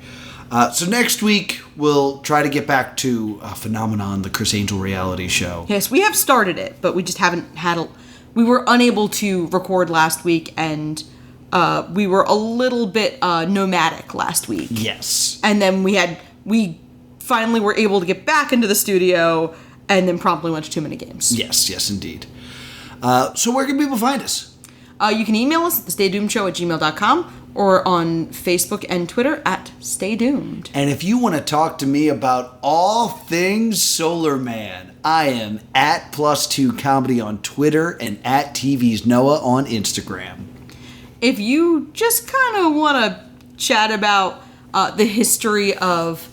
[SPEAKER 2] So next week, we'll try to get back to Phenomenon, the Chris Angel reality show.
[SPEAKER 1] Yes, we have started it, but we just haven't had we were unable to record last week, and we were a little bit nomadic last week.
[SPEAKER 2] Yes.
[SPEAKER 1] And then we finally were able to get back into the studio, and then promptly went to too many games.
[SPEAKER 2] Yes, indeed. So where can people find us?
[SPEAKER 1] You can email us at thestaydoomshow@gmail.com or on Facebook and Twitter at Stay Doomed.
[SPEAKER 2] And if you want to talk to me about all things Solarman, I am at +2 Comedy on Twitter and at TV's Noah on Instagram.
[SPEAKER 1] If you just kind of want to chat about the history of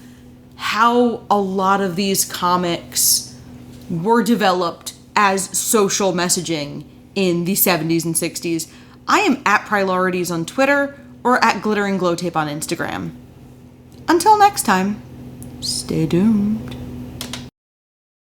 [SPEAKER 1] how a lot of these comics were developed as social messaging in the 70s and 60s, I am at Priorities on Twitter or at Glittering Glow Tape on Instagram. Until next time, stay doomed.